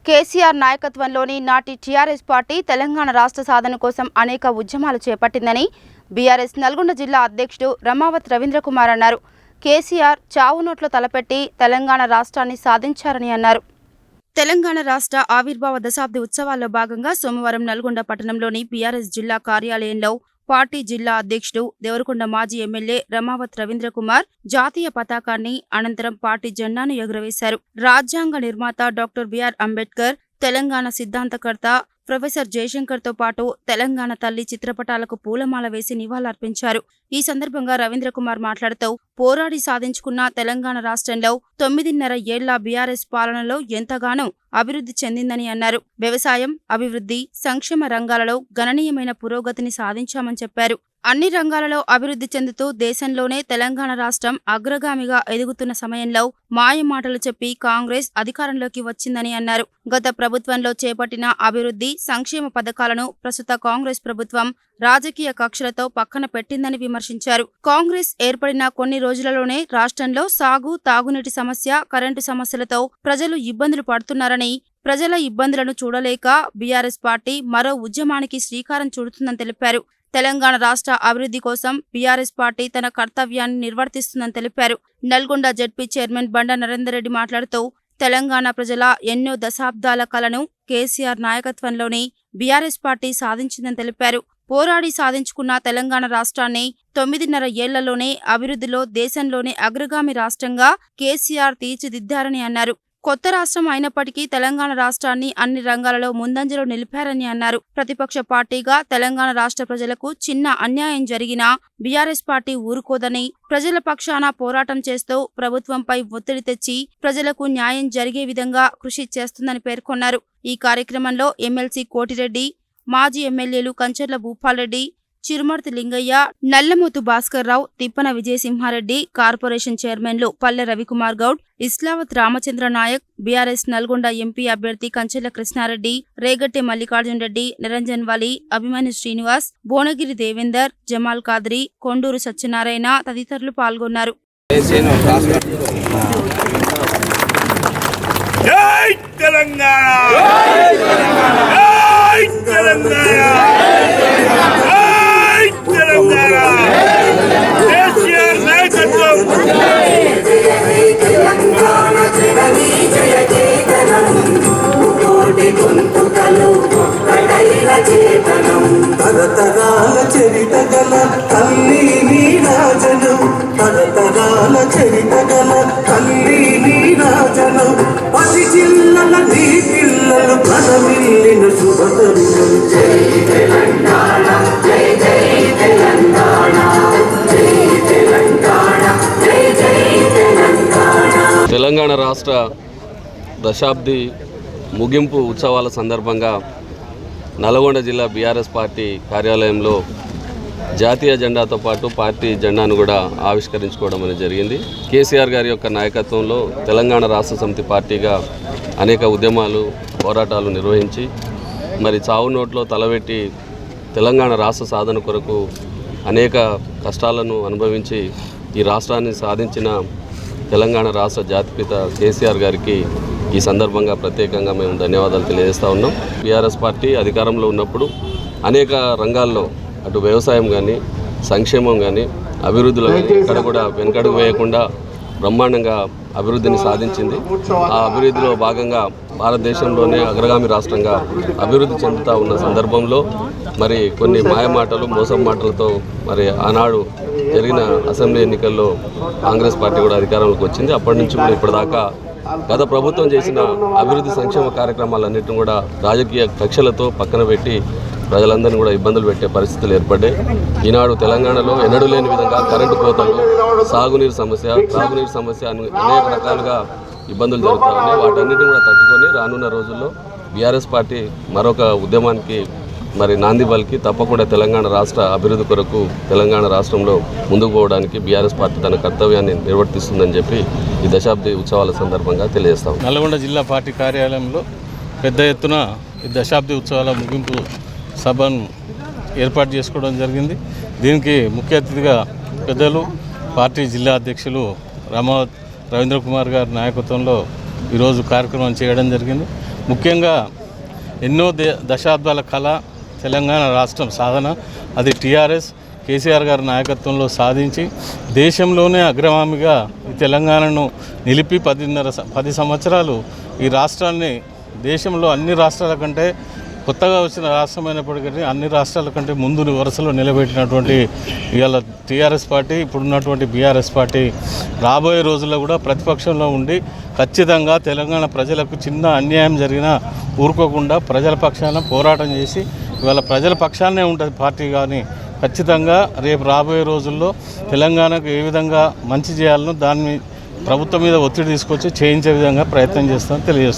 కేసీఆర్ నాయకత్వంలోని నాటి TRS party Telangana రాష్ట్ర సాధన కోసం అనేక ఉద్యమాలు చేపట్టిందని బీఆర్ఎస్ నల్గొండ జిల్లా అధ్యక్షుడు రమావత్ రవీంద్రకుమార్ అన్నారు. కేసీఆర్ చావు నోట్లో తలపెట్టి తెలంగాణ రాష్ట్రాన్ని సాధించారని అన్నారు. తెలంగాణ రాష్ట్ర ఆవిర్భావ దశాబ్ది ఉత్సవాల్లో భాగంగా సోమవారం నల్గొండ పట్టణంలోని బీఆర్ఎస్ జిల్లా కార్యాలయంలో పార్టీ జిల్లా అధ్యక్షుడు దేవరకొండ మాజీ ఎమ్మెల్యే రమావత్ రవీంద్రకుమార్ జాతీయ పతాకాన్ని అనంతరం పార్టీ జెండాను ఎగురవేశారు. రాజ్యాంగ నిర్మాత డాక్టర్ బిఆర్ అంబేద్కర్, తెలంగాణ సిద్ధాంతకర్త ప్రొఫెసర్ జయశంకర్తో పాటు తెలంగాణ తల్లి చిత్రపటాలకు పూలమాల వేసి నివాళులర్పించారు. ఈ సందర్భంగా రవీంద్రకుమార్ మాట్లాడుతూ పోరాడి సాధించుకున్న తెలంగాణ రాష్ట్రంలో 9.5 ఏళ్ల బీఆర్ఎస్ పాలనలో ఎంతగానో అభివృద్ధి చెందిందని అన్నారు. వ్యవసాయం, అభివృద్ధి, సంక్షేమ రంగాలలో గణనీయమైన పురోగతిని సాధించామని చెప్పారు. అన్ని రంగాలలో అభివృద్ధి చెందుతూ దేశంలోనే తెలంగాణ రాష్ట్రం అగ్రగామిగా ఎదుగుతున్న సమయంలో మాయమాటలు చెప్పి కాంగ్రెస్ అధికారంలోకి వచ్చిందని అన్నారు. గత ప్రభుత్వంలో చేపట్టిన అభివృద్ధి, సంక్షేమ పథకాలను ప్రస్తుత కాంగ్రెస్ ప్రభుత్వం రాజకీయ కక్షలతో పక్కన పెట్టిందని విమర్శించారు. కాంగ్రెస్ ఏర్పడిన కొన్ని రోజులలోనే రాష్ట్రంలో సాగు, తాగునీటి సమస్య, కరెంటు సమస్యలతో ప్రజలు ఇబ్బందులు పడుతున్నారని, ప్రజల ఇబ్బందులను చూడలేక బీఆర్ఎస్ పార్టీ మరో ఉద్యమానికి శ్రీకారం చుడుతుందని తెలిపారు. తెలంగాణ రాష్ట్ర అభివృద్ధి కోసం బీఆర్ఎస్ పార్టీ తన కర్తవ్యాన్ని నిర్వర్తిస్తుందని తెలిపారు. నల్గొండ జెడ్పీ చైర్మన్ బండ నరేందర్ రెడ్డి మాట్లాడుతూ తెలంగాణ ప్రజల ఎన్నో దశాబ్దాల కలను కేసీఆర్ నాయకత్వంలోని బీఆర్ఎస్ పార్టీ సాధించిందని తెలిపారు. పోరాడి సాధించుకున్న తెలంగాణ రాష్ట్రాన్ని 9.5 ఏళ్లలోనే అభివృద్ధిలో దేశంలోనే అగ్రగామి రాష్ట్రంగా కేసీఆర్ తీర్చిదిద్దారని అన్నారు. కొత్త రాష్ట్రం అయినప్పటికీ తెలంగాణ రాష్ట్రాన్ని అన్ని రంగాలలో ముందంజలో నిలిపారని అన్నారు. ప్రతిపక్ష పార్టీగా తెలంగాణ రాష్ట్ర ప్రజలకు చిన్న అన్యాయం జరిగినా బీఆర్ఎస్ పార్టీ ఊరుకోదని, ప్రజల పక్షాన పోరాటం చేస్తూ ప్రభుత్వంపై ఒత్తిడి తెచ్చి ప్రజలకు న్యాయం జరిగే విధంగా కృషి చేస్తుందని పేర్కొన్నారు. ఈ కార్యక్రమంలో ఎమ్మెల్సీ కోటిరెడ్డి, మాజీ ఎమ్మెల్యేలు కంచర్ల భూపాల్రెడ్డి, చిరుమర్తి లింగయ్య, నల్లమోతు భాస్కర్ రావు, తిప్పన విజయసింహారెడ్డి, కార్పొరేషన్ చైర్మన్లు పల్లె రవికుమార్ గౌడ్, ఇస్లావత్ రామచంద్ర నాయక్, బీఆర్ఎస్ నల్గొండ ఎంపీ అభ్యర్థి కంచెల కృష్ణారెడ్డి, రేగట్టె మల్లికార్జున్ రెడ్డి, నిరంజన్ వాలి, అభిమాని శ్రీనివాస్, భువనగిరి దేవేందర్, జమాల్ కాద్రి, కొండూరు సత్యనారాయణ తదితరులు పాల్గొన్నారు. తరతరాల చరిత గల తల్లి నీరాజనం, తరతరాల చరిత గల తల్లి నీరాజనం, పది జిల్లల నీ పిల్లలు ప్రణమిల్లిన శుభతరుణం. జై తెలంగాణ, జై జై తెలంగాణ, జై తెలంగాణ, జై జై తెలంగాణ. తెలంగాణ రాష్ట్ర దశాబ్ది ముగింపు ఉత్సవాల సందర్భంగా నల్గొండ జిల్లా బీఆర్ఎస్ పార్టీ కార్యాలయంలో జాతీయ జెండాతో పాటు పార్టీ జెండాను కూడా ఆవిష్కరించుకోవడం అనేది జరిగింది. కేసీఆర్ గారి యొక్క నాయకత్వంలో తెలంగాణ రాష్ట్ర సమితి పార్టీగా అనేక ఉద్యమాలు, పోరాటాలు నిర్వహించి మరి చావు నోట్లో తలబెట్టి తెలంగాణ రాష్ట్ర సాధన కొరకు అనేక కష్టాలను అనుభవించి ఈ రాష్ట్రాన్ని సాధించిన తెలంగాణ రాష్ట్ర జాతిపిత కేసీఆర్ గారికి ఈ సందర్భంగా ప్రత్యేకంగా మేము ధన్యవాదాలు తెలియజేస్తూ ఉన్నాం. బీఆర్ఎస్ పార్టీ అధికారంలో ఉన్నప్పుడు అనేక రంగాల్లో అటు వ్యవసాయం కానీ, సంక్షేమం కానీ, అభివృద్ధిలో కానీ ఎక్కడ కూడా వెనకడుగు వేయకుండా బ్రహ్మాండంగా అభివృద్ధిని సాధించింది. ఆ అభివృద్ధిలో భాగంగా భారతదేశంలోనే అగ్రగామి రాష్ట్రంగా అభివృద్ధి చెందుతూ ఉన్న సందర్భంలో మరి కొన్ని మాయమాటలు, మోసం మాటలతో మరి ఆనాడు జరిగిన అసెంబ్లీ ఎన్నికల్లో కాంగ్రెస్ పార్టీ కూడా అధికారంలోకి వచ్చింది. అప్పటి నుంచి కూడా ఇప్పటిదాకా గత ప్రభుత్వం చేసిన అభివృద్ధి సంక్షేమ కార్యక్రమాలన్నింటినీ కూడా రాజకీయ కక్షలతో పక్కన పెట్టి ప్రజలందరినీ కూడా ఇబ్బందులు పెట్టే పరిస్థితులు ఏర్పడ్డాయి. ఈనాడు తెలంగాణలో ఎన్నడూ లేని విధంగా కరెంటు కోతలు, సాగునీరు సమస్య అనేక రకాలుగా ఇబ్బందులు జరుగుతూ ఉన్నాయి. వాటన్నిటిని కూడా తట్టుకొని రానున్న రోజుల్లో బీఆర్ఎస్ పార్టీ మరొక ఉద్యమానికి మరి నాంది పలికి తప్పకుండా తెలంగాణ రాష్ట్ర అభివృద్ధి కొరకు తెలంగాణ రాష్ట్రంలో ముందుకు పోవడానికి బీఆర్ఎస్ పార్టీ తన కర్తవ్యాన్ని నిర్వర్తిస్తుందని చెప్పి ఈ దశాబ్ది ఉత్సవాల సందర్భంగా తెలియజేస్తాం. నల్గొండ జిల్లా పార్టీ కార్యాలయంలో పెద్ద ఎత్తున ఈ దశాబ్ది ఉత్సవాల ముగింపు సభను ఏర్పాటు చేసుకోవడం జరిగింది. దీనికి ముఖ్య అతిథిగా పెద్దలు పార్టీ జిల్లా అధ్యక్షులు రమావత్ రవీంద్రకుమార్ గారి నాయకత్వంలో ఈరోజు కార్యక్రమం చేయడం జరిగింది. ముఖ్యంగా ఎన్నో దశాబ్దాల కళ తెలంగాణ రాష్ట్రం సాధన, అది టీఆర్ఎస్ కేసీఆర్ గారి నాయకత్వంలో సాధించి దేశంలోనే అగ్రగామిగా ఈ తెలంగాణను నిలిపి 10 సంవత్సరాలు ఈ రాష్ట్రాన్ని దేశంలో అన్ని రాష్ట్రాల కంటే కొత్తగా వచ్చిన రాష్ట్రమైనప్పటికీ అన్ని రాష్ట్రాల కంటే ముందు వరుసలో నిలబెట్టినటువంటి ఇవాళ టీఆర్ఎస్ పార్టీ, ఇప్పుడున్నటువంటి బీఆర్ఎస్ పార్టీ రాబోయే రోజుల్లో కూడా ప్రతిపక్షంలో ఉండి ఖచ్చితంగా తెలంగాణ ప్రజలకు చిన్న అన్యాయం జరిగినా ఊరుకోకుండా ప్రజల పక్షాన పోరాటం చేసి ఇవాళ ప్రజల పక్షాన్నే ఉంటుంది పార్టీ. కానీ ఖచ్చితంగా రేపు రాబోయే రోజుల్లో తెలంగాణకు ఏ విధంగా మంచి చేయాలనో దాన్ని ప్రభుత్వం మీద ఒత్తిడి తీసుకొచ్చి చేయించే విధంగా ప్రయత్నం చేస్తామని తెలియజేస్తుంది.